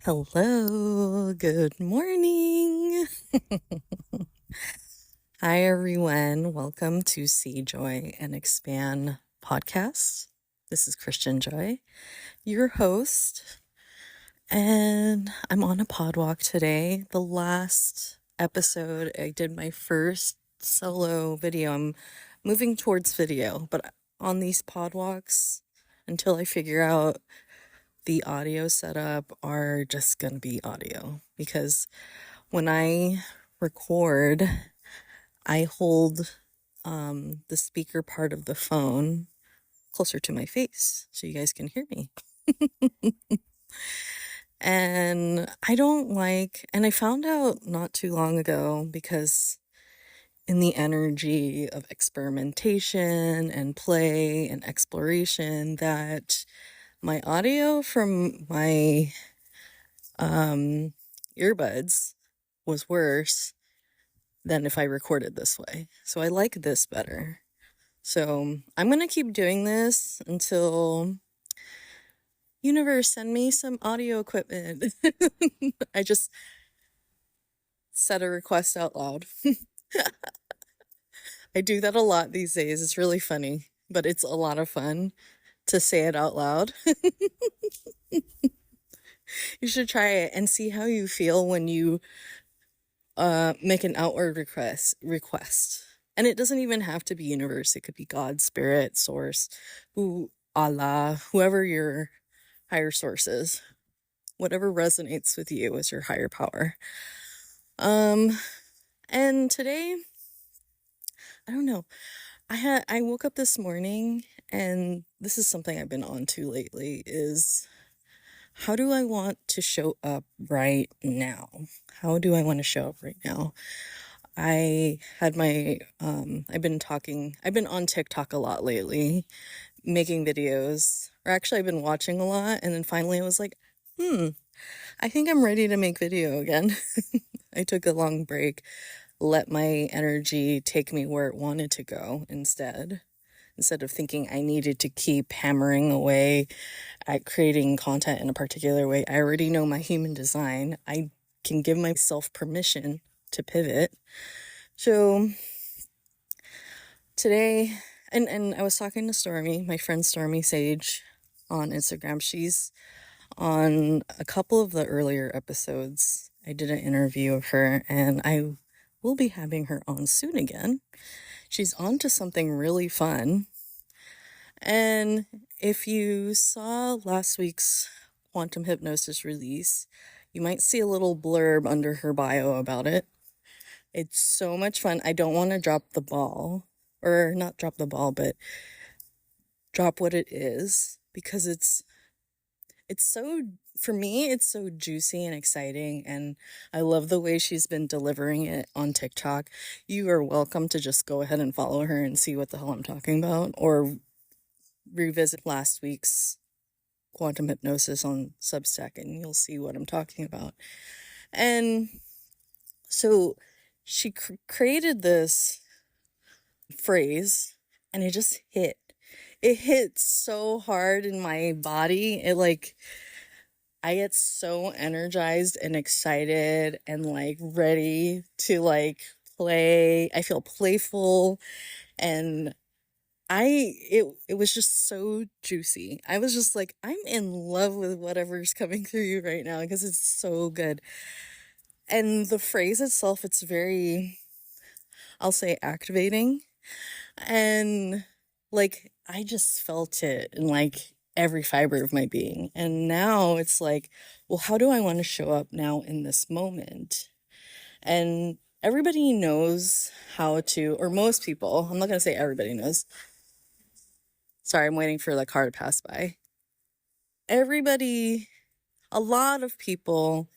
Hello, good morning. Hi, everyone. Welcome to See Joy and Expand podcast. This is Christian Joy, your host, and I'm on a pod walk today. The last episode, I did my first solo video. I'm moving towards video, but on these pod walks, until I figure out the audio setup, are just going to be audio, because when I record, I hold the speaker part of the phone closer to my face so you guys can hear me. And I found out not too long ago, because in the energy of experimentation and play and exploration, that my audio from my earbuds was worse than if I recorded this way. So I like this better. So I'm going to keep doing this until universe send me some audio equipment. I just said a request out loud. I do that a lot these days. It's really funny, but it's a lot of fun to say it out loud. You should try it and see how you feel when you make an outward request. And it doesn't even have to be universe. It could be God, spirit, source, Allah, whoever your higher source is. Whatever resonates with you is your higher power. And today, I don't know. I woke up this morning, and this is something I've been on to lately, is how do I want to show up right now? How do I want to show up right now? I had I've been on TikTok a lot lately, making videos, or actually I've been watching a lot, and then finally I was like, I think I'm ready to make video again. I took a long break, let my energy take me where it wanted to go instead of thinking I needed to keep hammering away at creating content in a particular way. I already know my human design. I can give myself permission to pivot. So today, and I was talking to Stormy, my friend Stormy Sage, on Instagram. She's on a couple of the earlier episodes. I did an interview of her, and I will be having her on soon again. She's on to something really fun. And if you saw last week's quantum hypnosis release, you might see a little blurb under her bio about it. It's so much fun. I don't want to drop the ball, or not drop the ball, but drop what it is, because it's so, for me, it's so juicy and exciting, and I love the way she's been delivering it on TikTok. You are welcome to just go ahead and follow her and see what the hell I'm talking about, or revisit last week's quantum hypnosis on Substack, and you'll see what I'm talking about. And so she created this phrase, and it just hit. It hit so hard in my body. I get so energized and excited and ready to play. I feel playful, and it was just so juicy. I was just like, I'm in love with whatever's coming through you right now, because it's so good. And the phrase itself, it's very, I'll say, activating. And I just felt it in every fiber of my being. And now it's like, well, how do I want to show up now in this moment? And everybody knows how to, or most people, I'm not going to say everybody knows. Sorry, I'm waiting for the car to pass by. A lot of people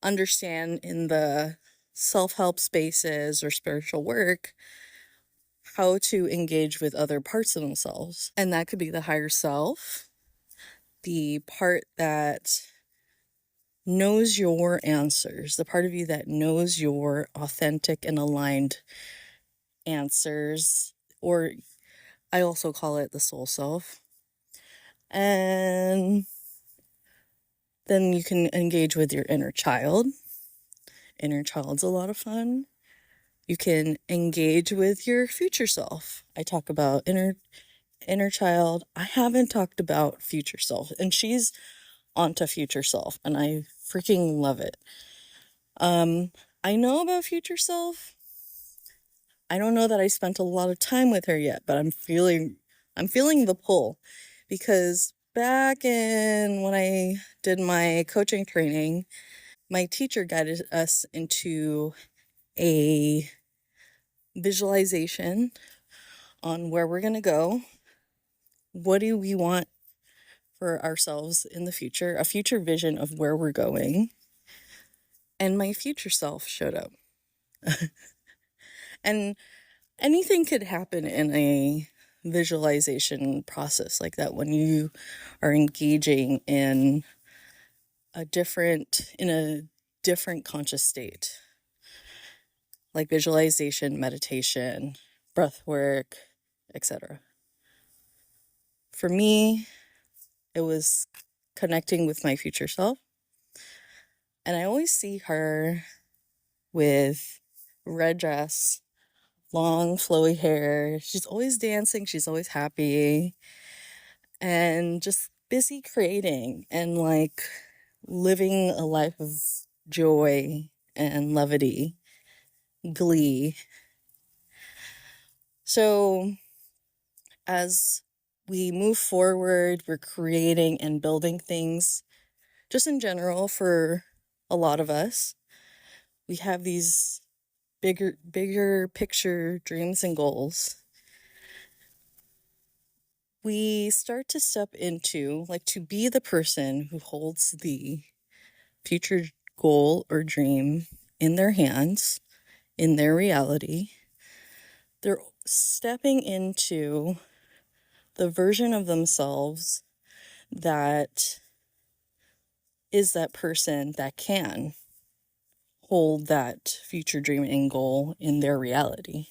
understand in the self-help spaces or spiritual work how to engage with other parts of themselves. And that could be the higher self, the part that knows your answers, the part of you that knows your authentic and aligned answers, or I also call it the soul self. And Then you can engage with your inner child. Inner child's a lot of fun. You can engage with your future self. I talk about inner child. I haven't talked about future self, and she's onto future self, and I freaking love it. I know about future self. I don't know that I spent a lot of time with her yet, but I'm feeling the pull, because back in when I did my coaching training, my teacher guided us into a visualization on where we're going to go. What do we want for ourselves in the future? A future vision of where we're going. And my future self showed up. And anything could happen in a visualization process like that when you are engaging in a different conscious state, like visualization, meditation, breath work, etc. For me, it was connecting with my future self. And I always see her with red dress, long flowy hair. She's always dancing. She's always happy and just busy creating and like living a life of joy and levity, glee. So as we move forward, we're creating and building things just in general for a lot of us. We have these bigger picture dreams and goals. We start to step into, like, to be the person who holds the future goal or dream in their hands, in their reality. They're stepping into the version of themselves that is that person that can hold that future dream and goal in their reality.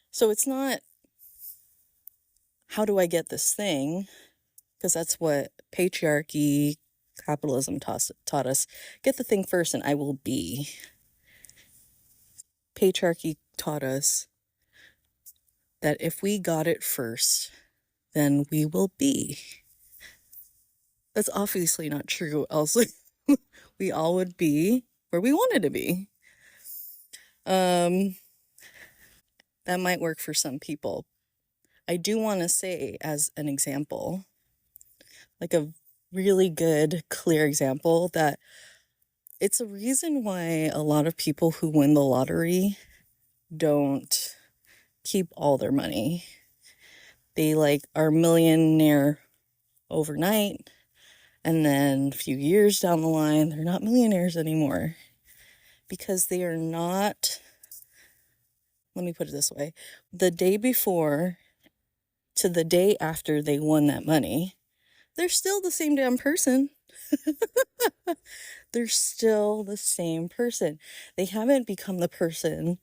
So it's not, how do I get this thing? Because that's what patriarchy, capitalism taught us. Get the thing first and I will be. Patriarchy taught us that if we got it first, then we will be. That's obviously not true, else we all would be where we wanted to be. That might work for some people. I do want to say, as an example, like a really good, clear example, that it's a reason why a lot of people who win the lottery don't keep all their money. They are millionaire overnight, and then a few years down the line, they're not millionaires anymore because they are not, let me put it this way, the day before to the day after they won that money, they're still the same damn person. They're still the same person. They haven't become the person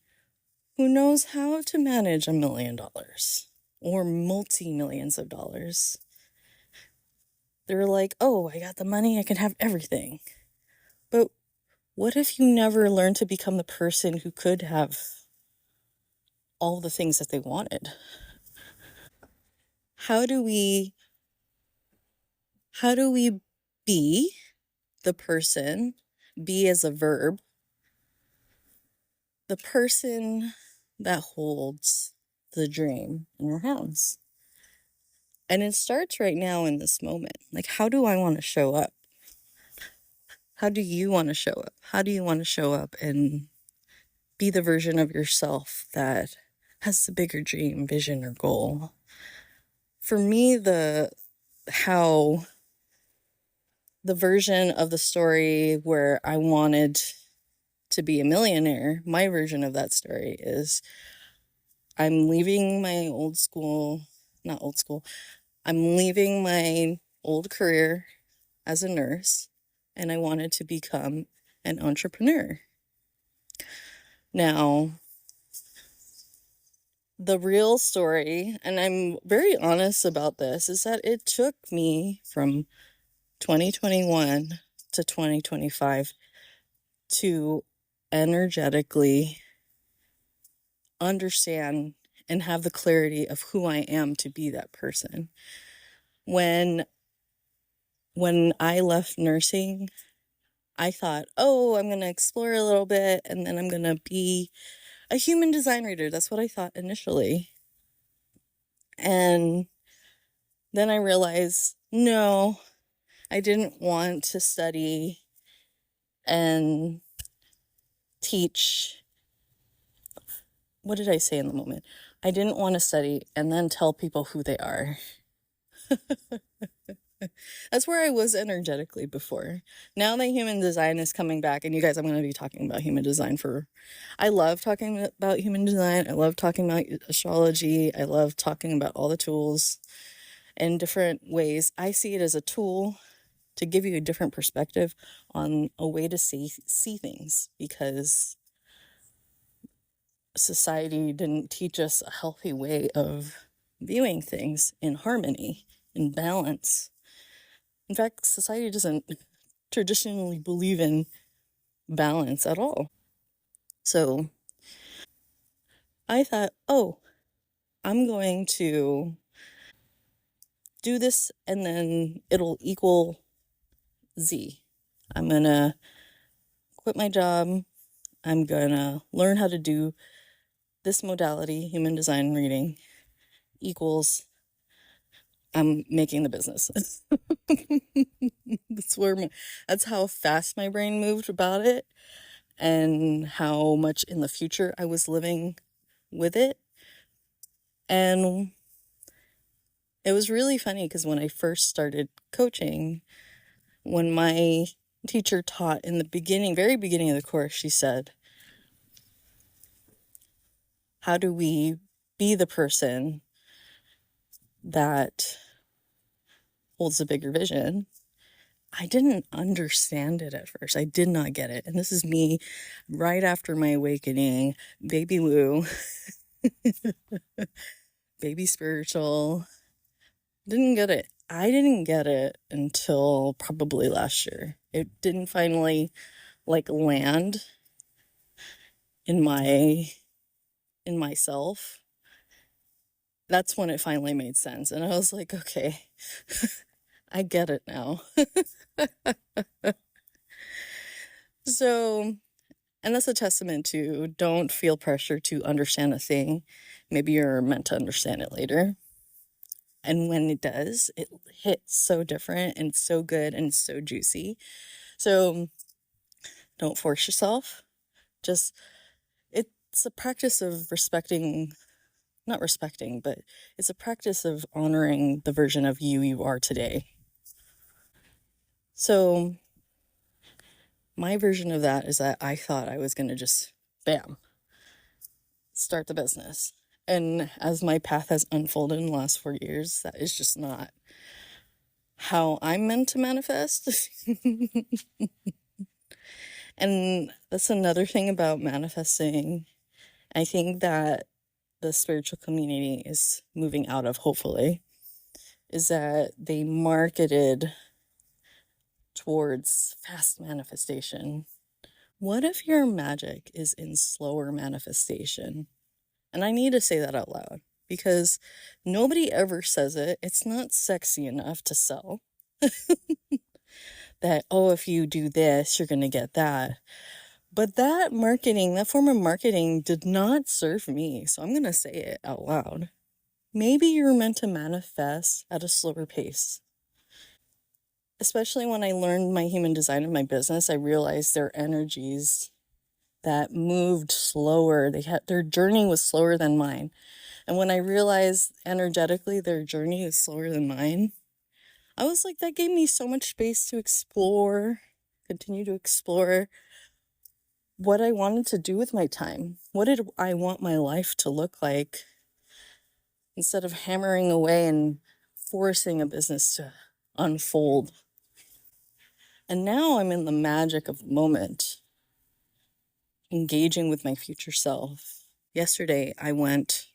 who knows how to manage $1 million or multi-millions of dollars. They're like, oh, I got the money, I can have everything. But what if you never learned to become the person who could have all the things that they wanted? How do we be the person, be as a verb, the person that holds the dream in your hands? And it starts right now in this moment. Like, how do I want to show up? How do you want to show up? How do you want to show up and be the version of yourself that has the bigger dream, vision, or goal? For me, the version of the story where I wanted to be a millionaire, my version of that story is I'm leaving my I'm leaving my old career as a nurse, and I wanted to become an entrepreneur. Now, the real story, and I'm very honest about this, is that it took me from 2021 to 2025 to energetically understand and have the clarity of who I am to be that person. When I left nursing, I thought, oh, I'm going to explore a little bit and then I'm going to be a human design reader. That's what I thought initially. And then I realized, no, I didn't want to study and teach. What did I say in the moment? I didn't want to study and then tell people who they are. That's where I was energetically before. Now that human design is coming back, and you guys, I'm going to be talking about human design I love talking about human design. I love talking about astrology. I love talking about all the tools in different ways. I see it as a tool to give you a different perspective on a way to see things, because society didn't teach us a healthy way of viewing things in harmony, in balance. In fact, society doesn't traditionally believe in balance at all. So I thought, oh, I'm going to do this and then it'll equal Z. I'm going to quit my job. I'm going to learn how to do this modality, human design reading, equals I'm making the business. That's how fast my brain moved about it, and how much in the future I was living with it. And it was really funny because when I first started coaching, when my teacher taught in the beginning, very beginning of the course, she said, how do we be the person that holds a bigger vision? I didn't understand it at first. I did not get it. And this is me right after my awakening, baby woo, baby spiritual. Didn't get it. I didn't get it until probably last year. It didn't finally land in myself. That's when it finally made sense. And I was like, okay, I get it now. So, and that's a testament to don't feel pressure to understand a thing. Maybe you're meant to understand it later. And when it does, it hits so different and so good and so juicy. So don't force yourself. Just, it's a practice of not respecting, but it's a practice of honoring the version of you are today. So my version of that is that I thought I was going to just, bam, start the business. And as my path has unfolded in the last 4 years, that is just not how I'm meant to manifest. And that's another thing about manifesting. I think that the spiritual community is moving out of, hopefully, is that they marketed towards fast manifestation. What if your magic is in slower manifestation? And I need to say that out loud because nobody ever says it. It's not sexy enough to sell. That, oh, if you do this, you're going to get that. But that form of marketing did not serve me. So I'm going to say it out loud. Maybe you're meant to manifest at a slower pace. Especially when I learned my human design of my business, I realized their energies that moved slower. Their journey was slower than mine. And when I realized energetically their journey is slower than mine, I was like, that gave me so much space to continue to explore what I wanted to do with my time. What did I want my life to look like? Instead of hammering away and forcing a business to unfold. And now I'm in the magic of the moment, engaging with my future self. Yesterday, I went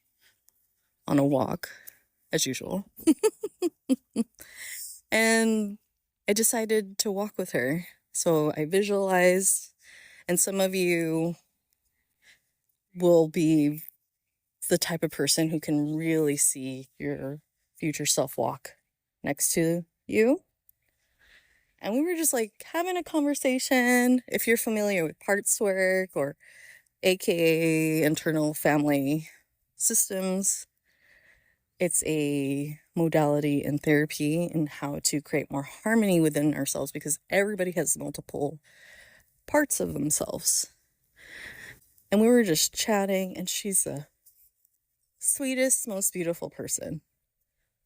on a walk, as usual. And I decided to walk with her. So I visualized, and some of you will be the type of person who can really see your future self walk next to you. And we were just like having a conversation. If you're familiar with parts work or AKA internal family systems, it's a modality in therapy and how to create more harmony within ourselves, because everybody has multiple parts of themselves. And we were just chatting, and she's the sweetest, most beautiful person.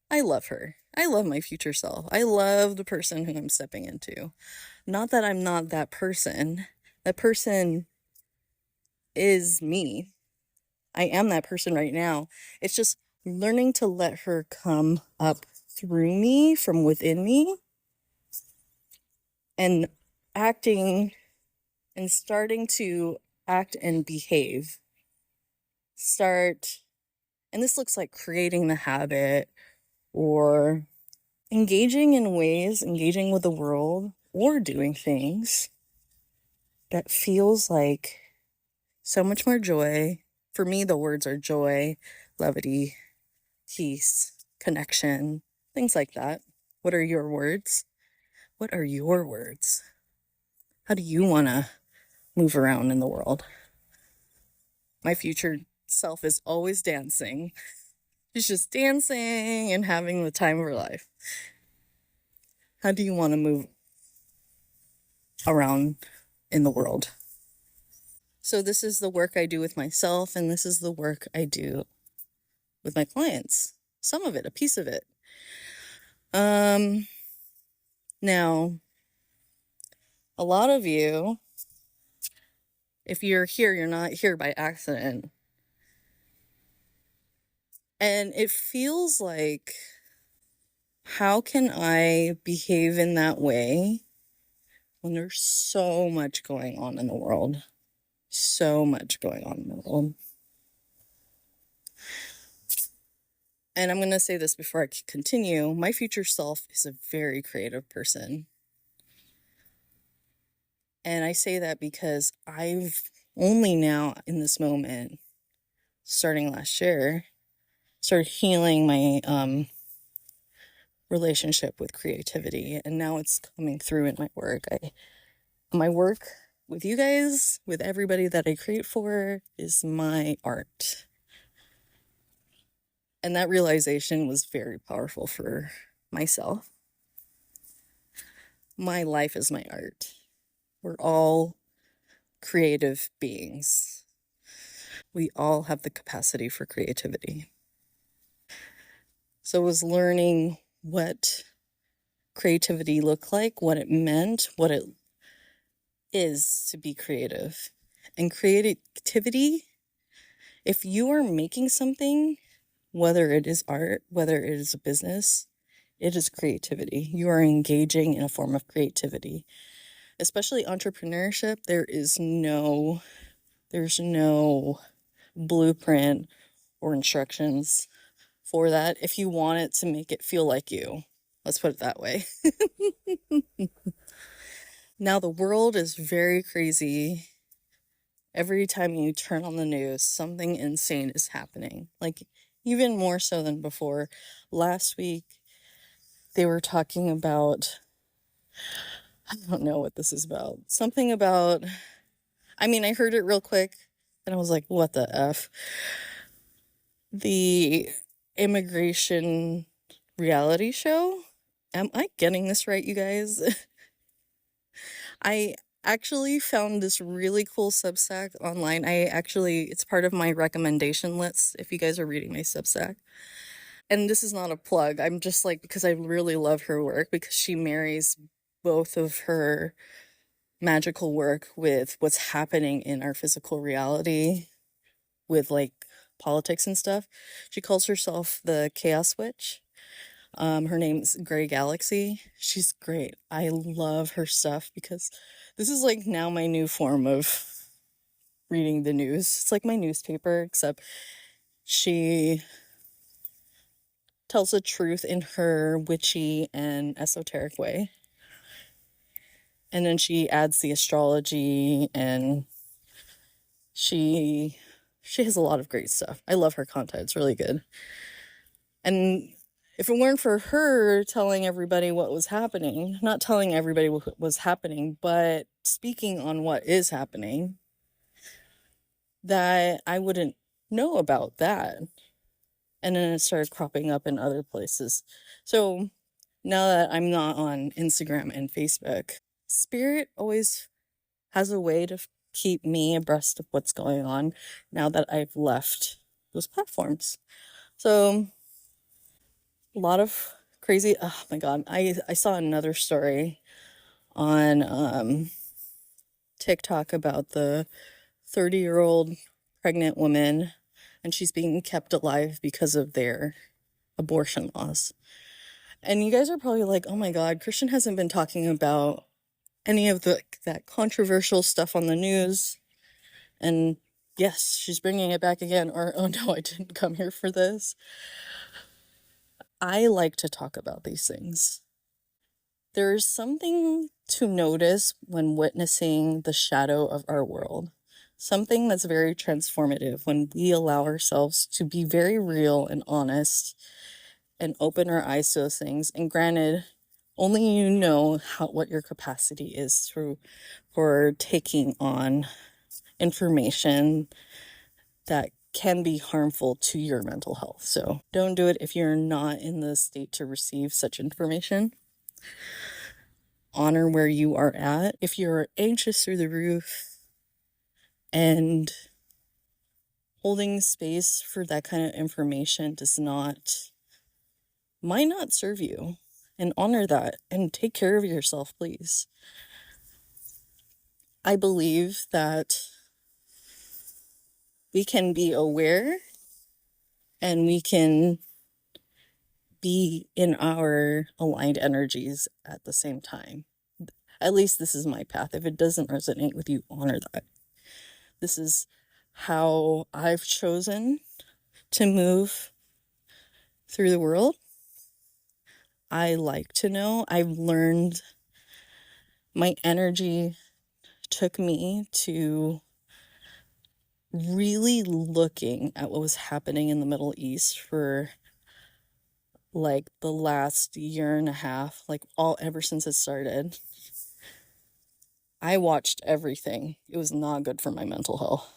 I love her. I love my future self. I love the person who I'm stepping into. Not that I'm not that person. That person is me. I am that person right now. It's just learning to let her come up through me, from within me, and acting and starting to act and behave. And this looks like creating the habit or engaging with the world, or doing things that feels like so much more joy. For me, the words are joy, levity, peace, connection, things like that. What are your words? What are your words? How do you want to move around in the world? My future self is always dancing. She's just dancing and having the time of her life. How do you want to move around in the world? So this is the work I do with myself, and this is the work I do with my clients. Some of it, a piece of it. Now, a lot of you, if you're here, you're not here by accident. And it feels like, how can I behave in that way when there's so much going on in the world? So much going on in the world. And I'm going to say this before I continue. My future self is a very creative person. And I say that because I've only now, in this moment, starting last year, started healing my relationship with creativity. And now it's coming through in my work. My work with you guys, with everybody that I create for, is my art. And that realization was very powerful for myself. My life is my art. We're all creative beings. We all have the capacity for creativity. So I was learning what creativity looked like, what it meant, what it is to be creative. And creativity, if you are making something, whether it is art, whether it is a business, it is creativity. You are engaging in a form of creativity. Especially entrepreneurship, there's no blueprint or instructions for that if you want it to make it feel like you. Let's put it that way. Now the world is very crazy. Every time you turn on the news, something insane is happening. Like, even more so than before. Last week, they were talking about, I don't know what this is about. Something about, I heard it real quick and I was like, what the F? The immigration reality show. Am I getting this right, you guys? I actually found this really cool Substack online. It's part of my recommendation list if you guys are reading my Substack. And this is not a plug. I'm just like, because I really love her work, because she marries both of her magical work with what's happening in our physical reality, with like politics and stuff. She calls herself the Chaos Witch. Her name's Grey Galaxy. She's great. I love her stuff because this is like now my new form of reading the news. It's like my newspaper, except she tells the truth in her witchy and esoteric way. And then she adds the astrology, and she has a lot of great stuff. I love her content. It's really good. And if it weren't for her telling everybody what was happening, not telling everybody what was happening, but speaking on what is happening, that I wouldn't know about that. And then it started cropping up in other places. So now that I'm not on Instagram and Facebook, Spirit always has a way to keep me abreast of what's going on now that I've left those platforms. So a lot of crazy, oh my God. I saw another story on TikTok about the 30-year-old pregnant woman, and she's being kept alive because of their abortion laws. And you guys are probably like, oh my God, Christian hasn't been talking about any of that controversial stuff on the news. And yes, she's bringing it back again. Or, oh no, I didn't come here for this. I like to talk about these things. There's something to notice when witnessing the shadow of our world. Something that's very transformative when we allow ourselves to be very real and honest and open our eyes to those things. And granted, only you know what your capacity is for taking on information that can be harmful to your mental health. So don't do it if you're not in the state to receive such information. Honor where you are at. If you're anxious through the roof and holding space for that kind of information might not serve you, and honor that and take care of yourself, please. I believe that we can be aware and we can be in our aligned energies at the same time. At least this is my path. If it doesn't resonate with you, honor that. This is how I've chosen to move through the world. I like to know. I've learned my energy took me to really looking at what was happening in the Middle East for like the last year and a half, like ever since it started. I watched everything. It was not good for my mental health.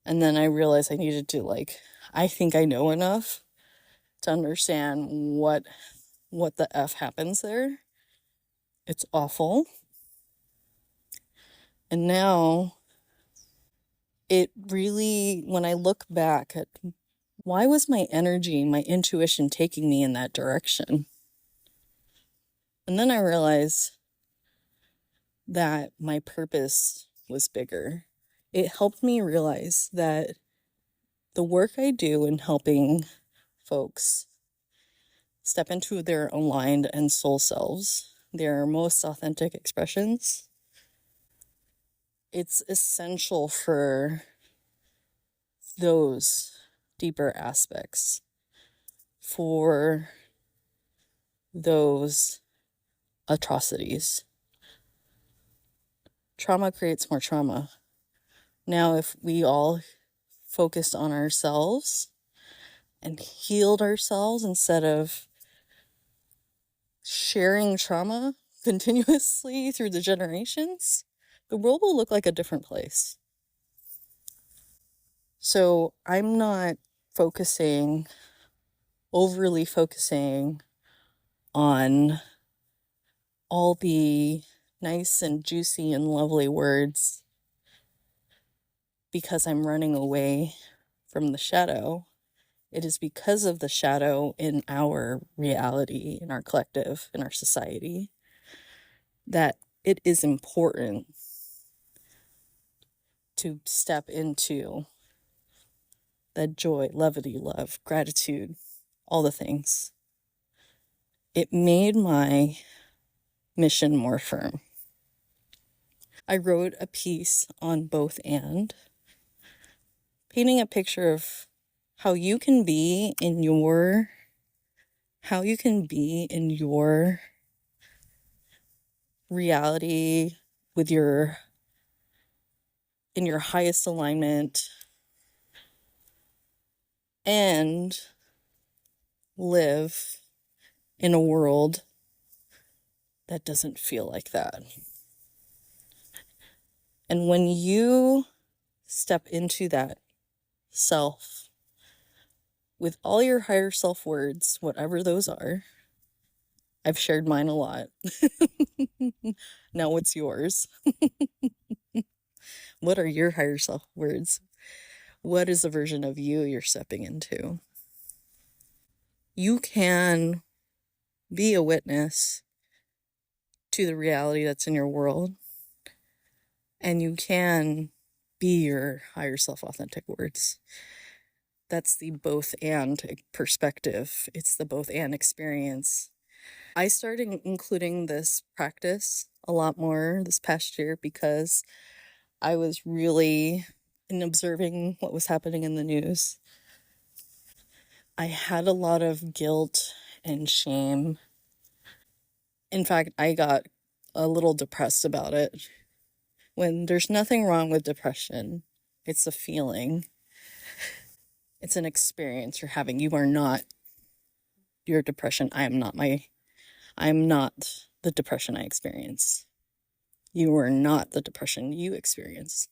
And then I realized I needed to I think I know enough to understand what the F happens there. It's awful. And now it really, when I look back at why was my energy, my intuition taking me in that direction? And then I realized that my purpose was bigger. It helped me realize that the work I do in helping folks step into their aligned and soul selves, their most authentic expressions, it's essential for those deeper aspects, for those atrocities. Trauma creates more trauma. Now, if we all focused on ourselves and healed ourselves instead of sharing trauma continuously through the generations, the world will look like a different place. So I'm not overly focusing on all the nice and juicy and lovely words because I'm running away from the shadow. It is because of the shadow in our reality, in our collective, in our society, that it is important to step into that joy, levity, love, gratitude, all the things. It made my mission more firm. I wrote a piece on both and, painting a picture of how you can be in your reality with in your highest alignment and live in a world that doesn't feel like that. And when you step into that self with all your higher self words, whatever those are, I've shared mine a lot. Now what's yours? What are your higher self words? What is the version of you're stepping into? You can be a witness to the reality that's in your world, and you can be your higher self authentic words. That's the both and perspective. It's the both and experience. I started including this practice a lot more this past year because I was really in observing what was happening in the news. I had a lot of guilt and shame. In fact, I got a little depressed about it. When there's nothing wrong with depression, it's a feeling. It's an experience you're having. You are not your depression. I am not the depression I experience. You are not the depression you experience.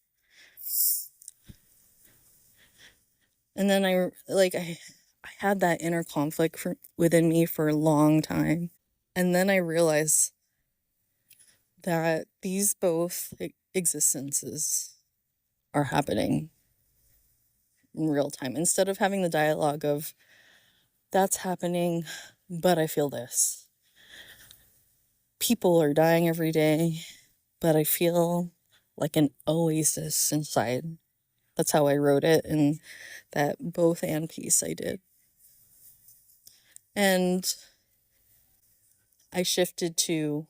And then I had that inner conflict within me for a long time. And then I realized that these both existences are happening in real time. Instead of having the dialogue of, that's happening, but I feel this. People are dying every day, but I feel like an oasis inside. That's how I wrote it in that both and piece I did. And I shifted to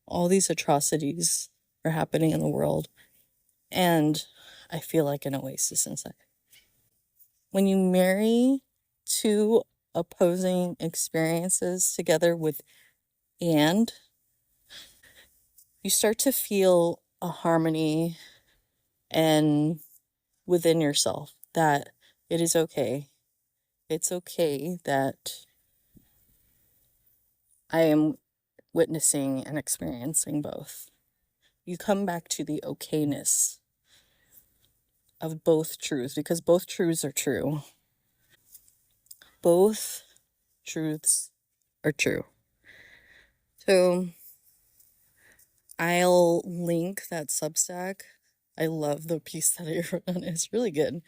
all these atrocities are happening in the world, and I feel like an oasis inside. When you marry two opposing experiences together with and, you start to feel a harmony and within yourself that it is okay. It's okay that I am witnessing and experiencing both. You come back to the okayness of both truths because both truths are true. Both truths are true. So I'll link that Substack. I love the piece that I wrote on it. It's really good.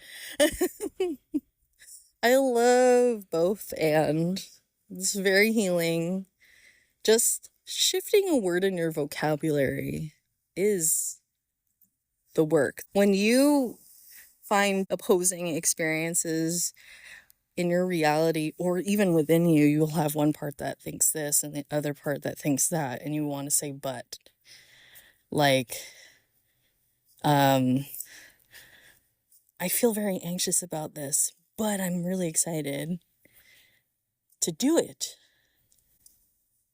I love both and it's very healing. Just shifting a word in your vocabulary is the work. When you find opposing experiences in your reality or even within you, you'll have one part that thinks this and the other part that thinks that, and you want to say but. Like, I feel very anxious about this, but I'm really excited to do it.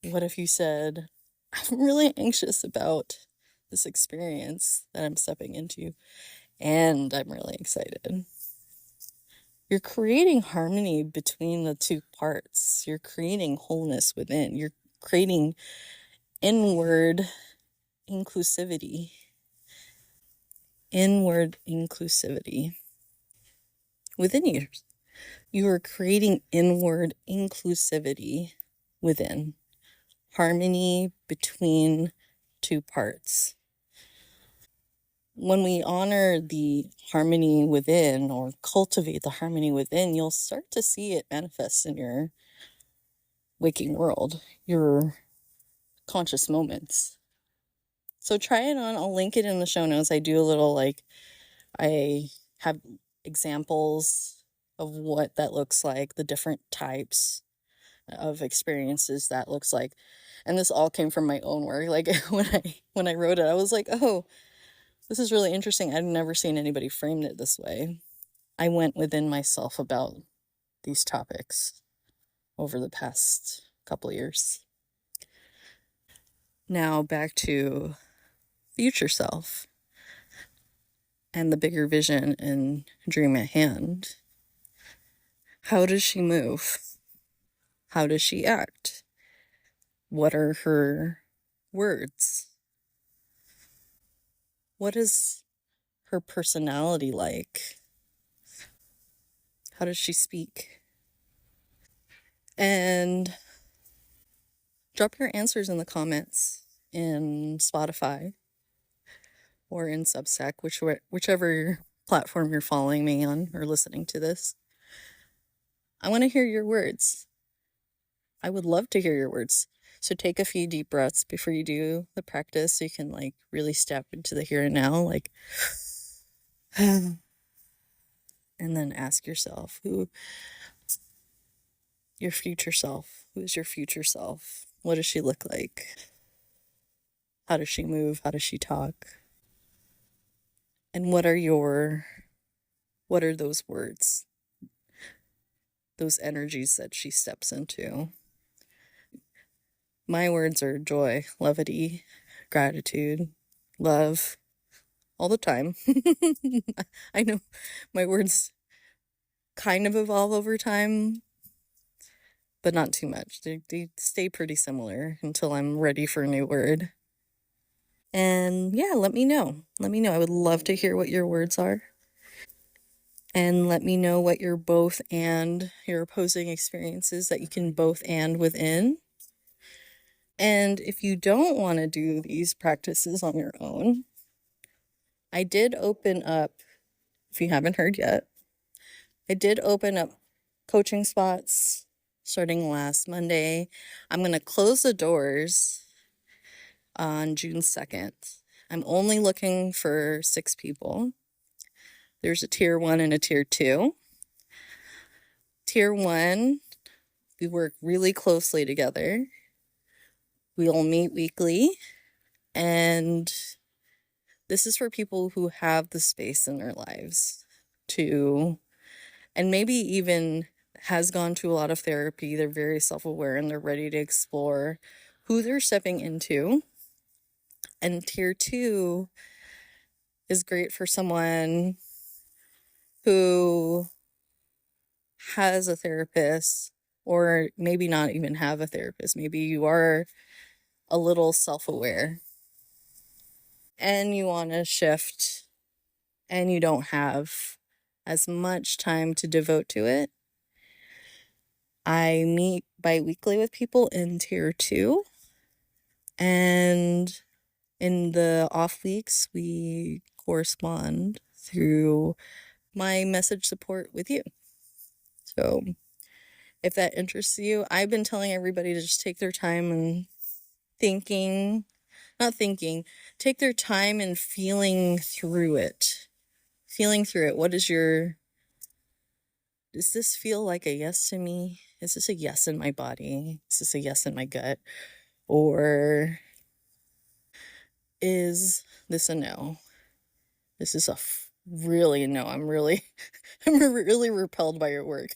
What if you said, I'm really anxious about this experience that I'm stepping into, and I'm really excited? You're creating harmony between the two parts. You're creating wholeness within. You're creating inward inclusivity. Inward inclusivity within you. You are creating inward inclusivity within. Harmony between two parts. When we honor the harmony within or cultivate the harmony within, you'll start to see it manifest in your waking world, your conscious moments. So try it on. I'll link it in the show notes. I do a little I have examples of what that looks like, the different types of experiences that looks like. And this all came from my own work. Like when I wrote it, I was like, oh, this is really interesting. I've never seen anybody frame it this way. I went within myself about these topics over the past couple of years. Now back to future self and the bigger vision and dream at hand. How does she move? How does she act? What are her words? What is her personality like? How does she speak? And drop your answers in the comments in Spotify or in Substack, whichever platform you're following me on or listening to this. I want to hear your words. I would love to hear your words. So take a few deep breaths before you do the practice so you can like really step into the here and now, like and then ask yourself who is your future self? What does she look like? How does she move? How does she talk? And what are those words? Those energies that she steps into. My words are joy, levity, gratitude, love, all the time. I know my words kind of evolve over time, but not too much. They stay pretty similar until I'm ready for a new word. And yeah, let me know. I would love to hear what your words are. And let me know what your both and your opposing experiences that you can both and within. And if you don't want to do these practices on your own, I did open up, if you haven't heard yet, I did open up coaching spots starting last Monday. I'm going to close the doors on June 2nd. I'm only looking for 6 people. There's a tier 1 and a tier 2. Tier 1, we work really closely together. We all meet weekly, and this is for people who have the space in their lives to, and maybe even has gone to a lot of therapy. They're very self-aware and they're ready to explore who they're stepping into. And tier 2 is great for someone who has a therapist, or maybe not even have a therapist. Maybe you are a little self-aware and you want to shift and you don't have as much time to devote to it. I meet bi-weekly with people in tier 2, and in the off weeks we correspond through my message support with you. So if that interests you, I've been telling everybody to just take their time and take their time and feeling through it. Does this feel like a yes to me? Is this a yes in my body? Is this a yes in my gut? Or is this a no? This is really a no. I'm really repelled by your work.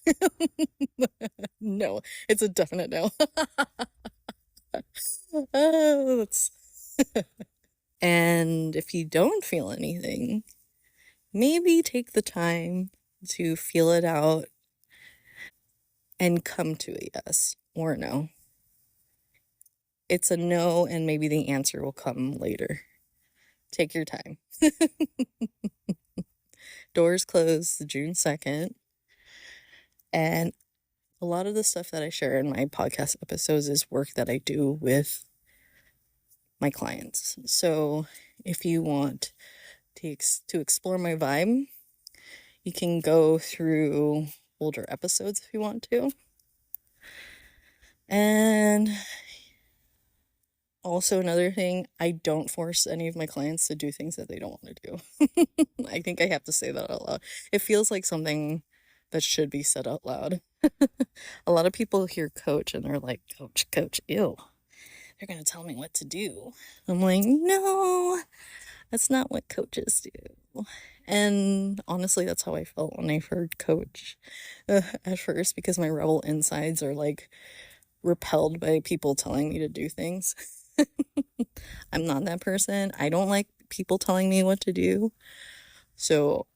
No, it's a definite no. And if you don't feel anything, maybe take the time to feel it out and come to a yes or a no. It's a no, and maybe the answer will come later. Take your time. Doors close June 2nd. And a lot of the stuff that I share in my podcast episodes is work that I do with my clients. So if you want to explore my vibe, you can go through older episodes if you want to. And also another thing, I don't force any of my clients to do things that they don't want to do. I think I have to say that out loud. It feels like something that should be said out loud. A lot of people hear coach and they're like, coach, ew. They're going to tell me what to do. I'm like, no, that's not what coaches do. And honestly, that's how I felt when I heard coach at first, because my rebel insides are like repelled by people telling me to do things. I'm not that person. I don't like people telling me what to do. So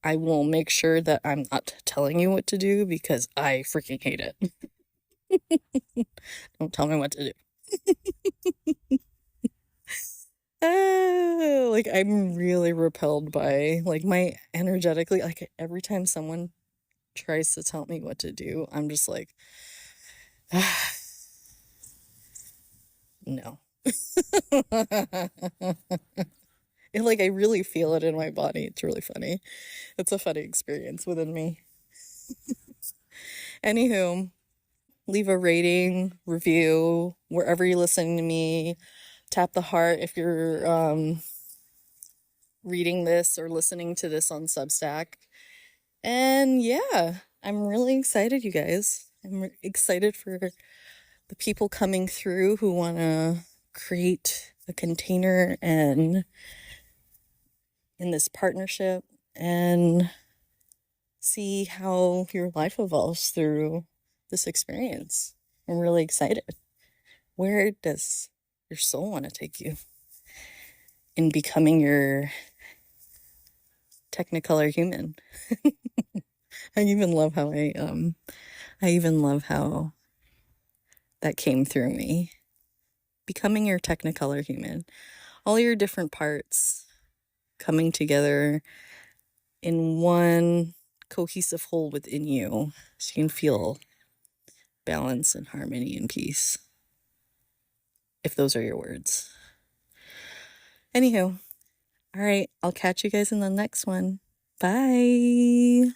I will make sure that I'm not telling you what to do because I freaking hate it. Don't tell me what to do. Like I'm really repelled by like my energetically, like every time someone tries to tell me what to do, I'm just like, no. And like I really feel it in my body. It's really funny. It's a funny experience within me. Anywho, leave a rating, review, wherever you're listening to me. Tap the heart if you're reading this or listening to this on Substack. And yeah, I'm really excited, you guys. I'm excited for the people coming through who want to create a container and in this partnership and see how your life evolves through this experience. I'm really excited. Where does your soul want to take you in becoming your Technicolor human? I even love how that came through me. Becoming your Technicolor human. All your different parts coming together in one cohesive whole within you so you can feel balance and harmony and peace. If those are your words. Anywho, all right, I'll catch you guys in the next one. Bye.